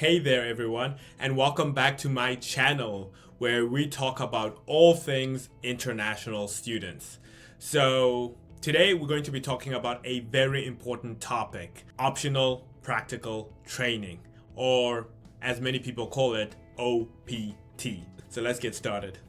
Hey there everyone, and welcome back to my channel where we talk about all things international students. So today we're going to be talking about a very important topic, optional practical training, or as many people call it, OPT. So let's get started.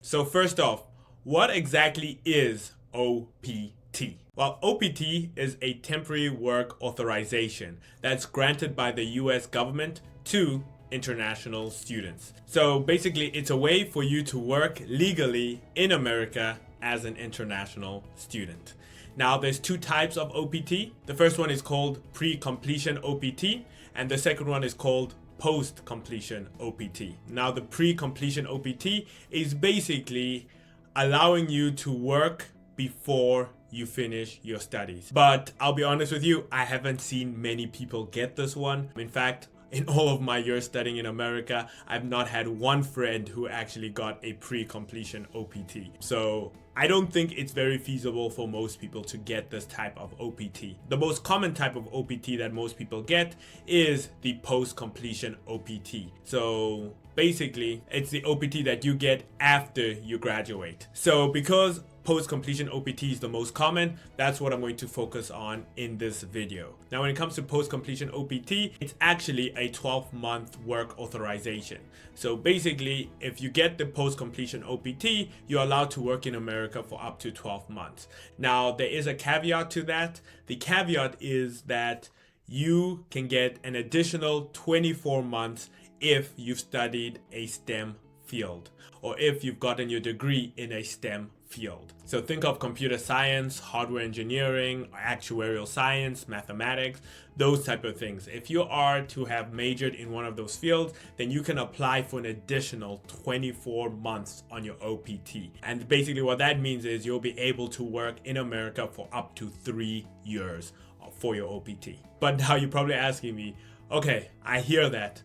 So first off, what exactly is OPT? Well, OPT is a temporary work authorization that's granted by the US government to international students. So basically, it's a way for you to work legally in America as an international student. Now, there's two types of OPT. The first one is called pre-completion OPT, and the second one is called post-completion OPT. Now, the pre-completion OPT is basically allowing you to work before you finish your studies. But I'll be honest with you, I haven't seen many people get this one. In fact, in all of my years studying in America, I've not had one friend who actually got a pre-completion OPT. So I don't think it's very feasible for most people to get this type of OPT. The most common type of OPT that most people get is the post-completion OPT. So basically, it's the OPT that you get after you graduate. So because post-completion OPT is the most common, that's what I'm going to focus on in this video. Now, when it comes to post-completion OPT, it's actually a 12-month work authorization. So basically, if you get the post-completion OPT, you're allowed to work in America for up to 12 months. Now, there is a caveat to that. The caveat is that you can get an additional 24 months if you've studied a STEM field or if you've gotten your degree in a STEM field. So think of computer science, hardware engineering, actuarial science, mathematics, those type of things. If you are to have majored in one of those fields, then you can apply for an additional 24 months on your OPT. And basically what that means is you'll be able to work in America for up to 3 years for your OPT. But now you're probably asking me, okay, I hear that.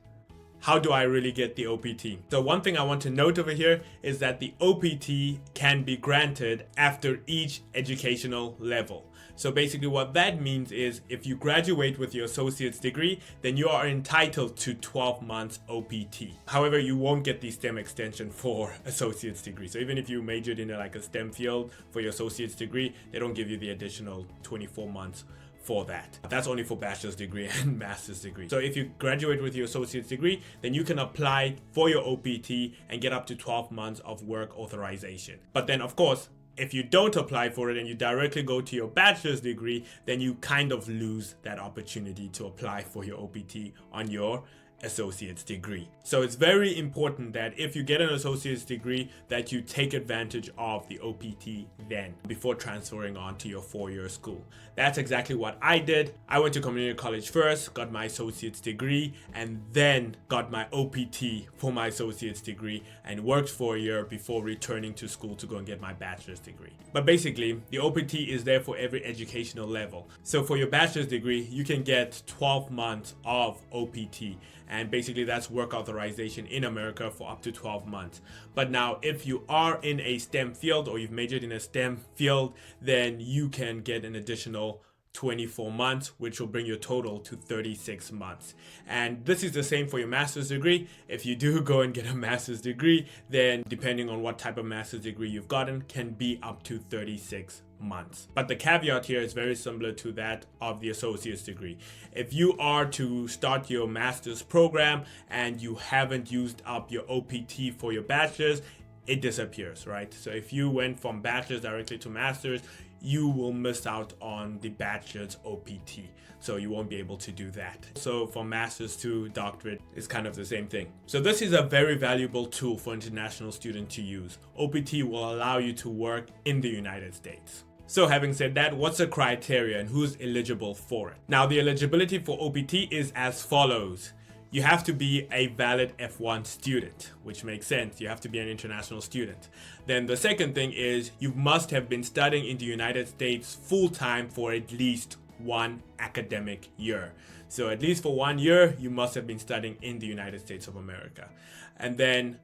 How do I really get the OPT? So one thing I want to note over here is that the OPT can be granted after each educational level. So basically what that means is if you graduate with your associate's degree, then you are entitled to 12 months OPT. However, you won't get the STEM extension for associate's degree. So even if you majored in a STEM field for your associate's degree, they don't give you the additional 24 months for that. That's only for bachelor's degree and master's degree. So if you graduate with your associate's degree, then you can apply for your OPT and get up to 12 months of work authorization. But then of course, if you don't apply for it and you directly go to your bachelor's degree, then you kind of lose that opportunity to apply for your OPT on your associate's degree. So it's very important that if you get an associate's degree that you take advantage of the OPT then before transferring on to your 4-year school. That's exactly what I did. I went to community college first, got my associate's degree, and then got my OPT for my associate's degree and worked for a year before returning to school to go and get my bachelor's degree. But basically, the OPT is there for every educational level. So for your bachelor's degree, you can get 12 months of OPT. And basically that's work authorization in America for up to 12 months. But now if you are in a STEM field or you've majored in a STEM field, then you can get an additional 24 months, which will bring your total to 36 months. And this is the same for your master's degree. If you do go and get a master's degree, then depending on what type of master's degree you've gotten, can be up to 36 months. But the caveat here is very similar to that of the associate's degree. If you are to start your master's program and you haven't used up your OPT for your bachelor's, it disappears, right? So if you went from bachelor's directly to master's, you will miss out on the bachelor's OPT. So you won't be able to do that. So from master's to doctorate is kind of the same thing. So this is a very valuable tool for international students to use. OPT will allow you to work in the United States. So having said that, what's the criteria and who's eligible for it? Now, the eligibility for OPT is as follows. You have to be a valid F1 student, which makes sense. You have to be an international student. Then the second thing is you must have been studying in the United States full-time for at least one academic year. So at least for 1 year, you must have been studying in the United States of America. And then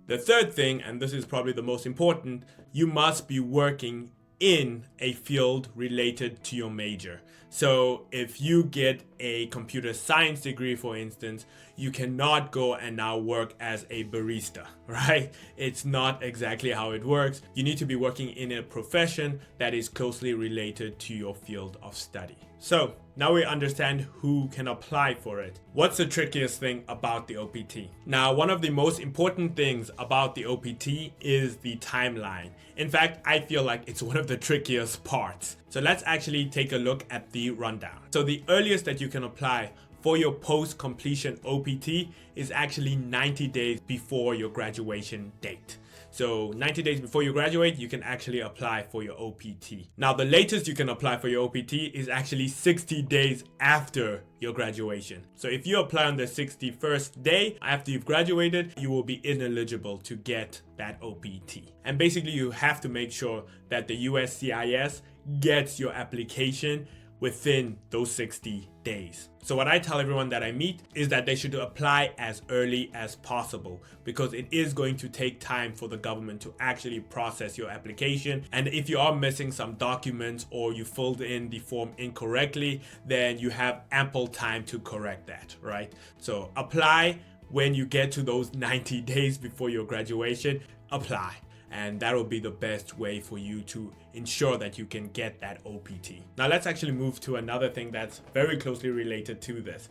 the third thing, and this is probably the most important, you must be working in a field related to your major. So if you get a computer science degree, for instance, you cannot go and now work as a barista, right? It's not exactly how it works. You need to be working in a profession that is closely related to your field of study. So now we understand who can apply for it. What's the trickiest thing about the OPT? Now, one of the most important things about the OPT is the timeline. In fact, I feel like it's one of the trickiest parts. So let's actually take a look at the rundown. So the earliest that you can apply for your post-completion OPT is actually 90 days before your graduation date. So 90 days before you graduate, you can actually apply for your OPT. Now, the latest you can apply for your OPT is actually 60 days after your graduation. So if you apply on the 61st day after you've graduated, you will be ineligible to get that OPT. And basically, you have to make sure that the USCIS gets your application within those 60 days. So what I tell everyone that I meet is that they should apply as early as possible, because it is going to take time for the government to actually process your application. And if you are missing some documents or you filled in the form incorrectly, then you have ample time to correct that, right? So apply when you get to those 90 days before your graduation, apply. And that will be the best way for you to ensure that you can get that OPT. Now let's actually move to another thing that's very closely related to this,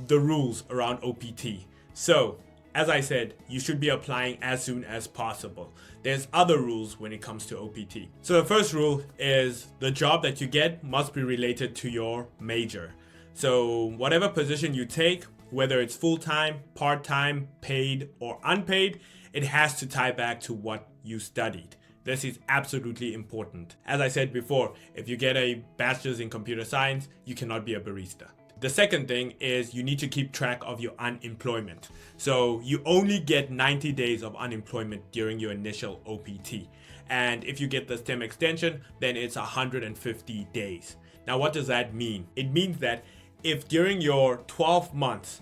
the rules around OPT. So as I said, you should be applying as soon as possible. There's other rules when it comes to OPT. So the first rule is the job that you get must be related to your major. So whatever position you take, whether it's full-time, part-time, paid, or unpaid, it has to tie back to what you studied. This is absolutely important. As I said before, if you get a bachelor's in computer science, you cannot be a barista. The second thing is you need to keep track of your unemployment. So you only get 90 days of unemployment during your initial OPT. And if you get the STEM extension, then it's 150 days. Now, what does that mean? It means that if during your 12 months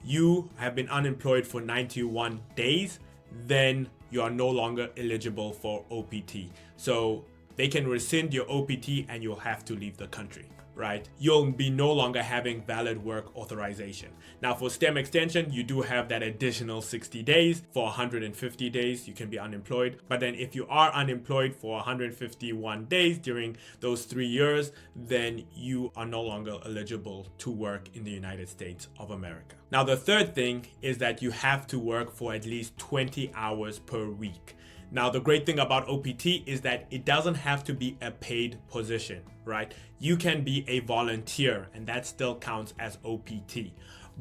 you have been unemployed for 91 days, then you are no longer eligible for OPT. So they can rescind your OPT and you'll have to leave the country, right? You'll be no longer having valid work authorization. Now for STEM extension, you do have that additional 60 days. For 150 days, you can be unemployed. But then if you are unemployed for 151 days during those 3 years, then you are no longer eligible to work in the United States of America. Now the third thing is that you have to work for at least 20 hours per week. Now, the great thing about OPT is that it doesn't have to be a paid position, right? You can be a volunteer and that still counts as OPT.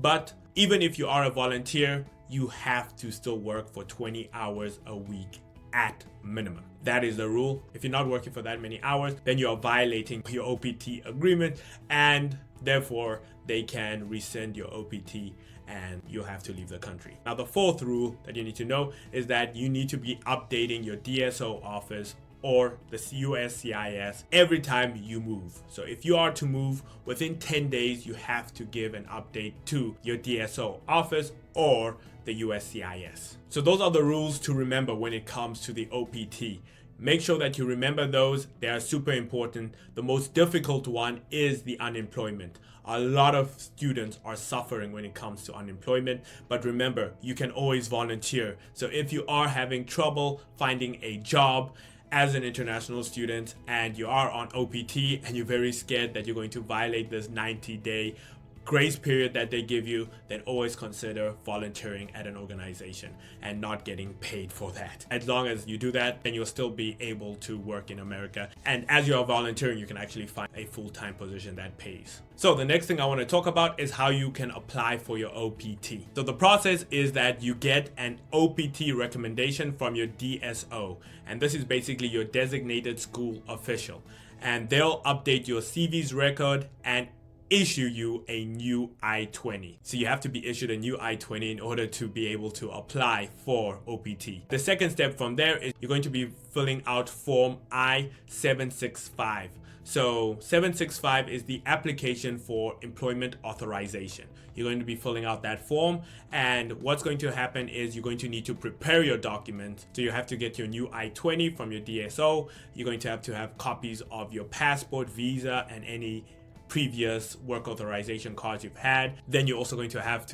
But even if you are a volunteer, you have to still work for 20 hours a week at minimum. That is the rule. If you're not working for that many hours, then you are violating your OPT agreement, and therefore they can rescind your OPT and you'll have to leave the country. Now, the fourth rule that you need to know is that you need to be updating your DSO office or the USCIS every time you move. So if you are to move within 10 days, you have to give an update to your DSO office or the USCIS. So those are the rules to remember when it comes to the OPT. Make sure that you remember those. They are super important. The most difficult one is the unemployment. A lot of students are suffering when it comes to unemployment, but remember, you can always volunteer. So if you are having trouble finding a job as an international student and you are on OPT and you're very scared that you're going to violate this 90-day grace period that they give you, then always consider volunteering at an organization and not getting paid for that. As long as you do that, then you'll still be able to work in America. And as you are volunteering, you can actually find a full-time position that pays. So the next thing I want to talk about is how you can apply for your OPT. So the process is that you get an OPT recommendation from your DSO. And this is basically your designated school official. And they'll update your CV's record and issue you a new I-20. So you have to be issued a new I-20 in order to be able to apply for OPT. The second step from there is you're going to be filling out form I-765. So 765 is the application for employment authorization. You're going to be filling out that form, and what's going to happen is you're going to need to prepare your documents. So you have to get your new I-20 from your DSO. You're going to have copies of your passport, visa, and any previous work authorization cards you've had. Then you're also going to have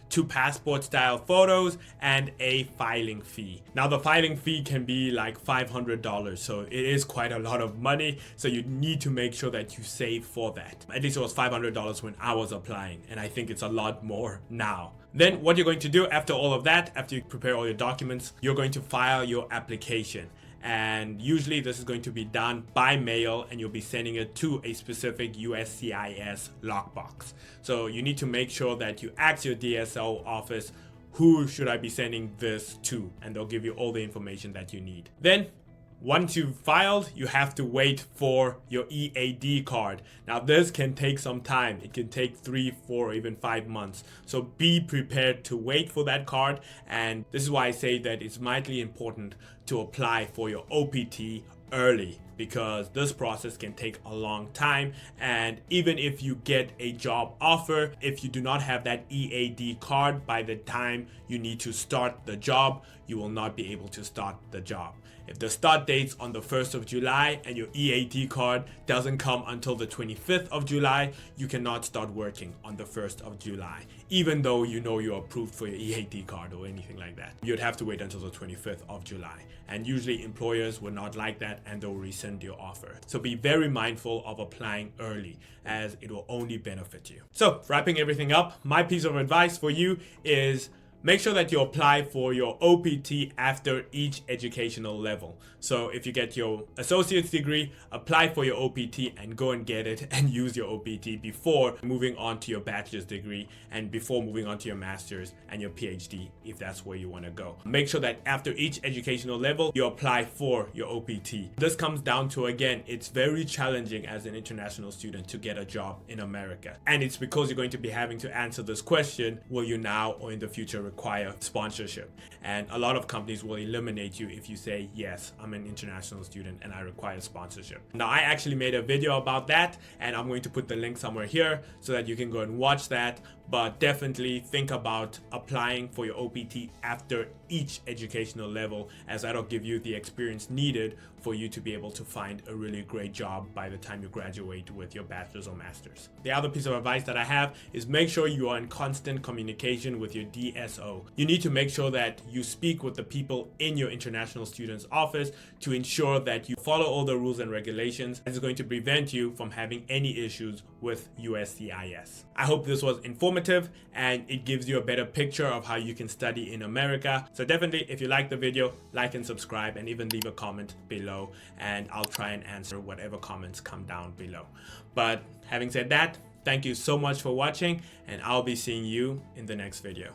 2 passport style photos and a filing fee. Now the filing fee can be like $500, so it is quite a lot of money, so you need to make sure that you save for that. At least it was $500 when I was applying, and I think it's a lot more now. Then what you're going to do after all of that, after you prepare all your documents, you're going to file your application. And usually this is going to be done by mail, and you'll be sending it to a specific USCIS lockbox. So you need to make sure that you ask your DSO office, who should I be sending this to? And they'll give you all the information that you need. Then once you've filed, you have to wait for your EAD card. Now this can take some time. It can take 3, 4, or even 5 months. So be prepared to wait for that card. And this is why I say that it's mightily important to apply for your OPT early, because this process can take a long time. And even if you get a job offer, if you do not have that EAD card by the time you need to start the job, you will not be able to start the job. If the start date's on the 1st of July and your EAD card doesn't come until the 25th of July, you cannot start working on the 1st of July, even though you know you're approved for your EAD card or anything like that. You'd have to wait until the 25th of July. And usually employers will not like that, and they'll rescind your offer. So be very mindful of applying early, as it will only benefit you. So wrapping everything up, my piece of advice for you is make sure that you apply for your OPT after each educational level. So if you get your associate's degree, apply for your OPT and go and get it and use your OPT before moving on to your bachelor's degree and before moving on to your master's and your PhD, if that's where you want to go. Make sure that after each educational level, you apply for your OPT. This comes down to, again, it's very challenging as an international student to get a job in America. And it's because you're going to be having to answer this question, will you now or in the future require sponsorship? And a lot of companies will eliminate you if you say, yes, I'm an international student and I require sponsorship. Now, I actually made a video about that, and I'm going to put the link somewhere here so that you can go and watch that. But definitely think about applying for your OPT after each educational level, as that'll give you the experience needed for you to be able to find a really great job by the time you graduate with your bachelor's or master's. The other piece of advice that I have is make sure you are in constant communication with your DSO. You need to make sure that you speak with the people in your international student's office to ensure that you follow all the rules and regulations. It's going to prevent you from having any issues with USCIS. I hope this was informative and it gives you a better picture of how you can study in America. So definitely, if you like the video, like and subscribe, and even leave a comment below, and I'll try and answer whatever comments come down below. But having said that, thank you so much for watching, and I'll be seeing you in the next video.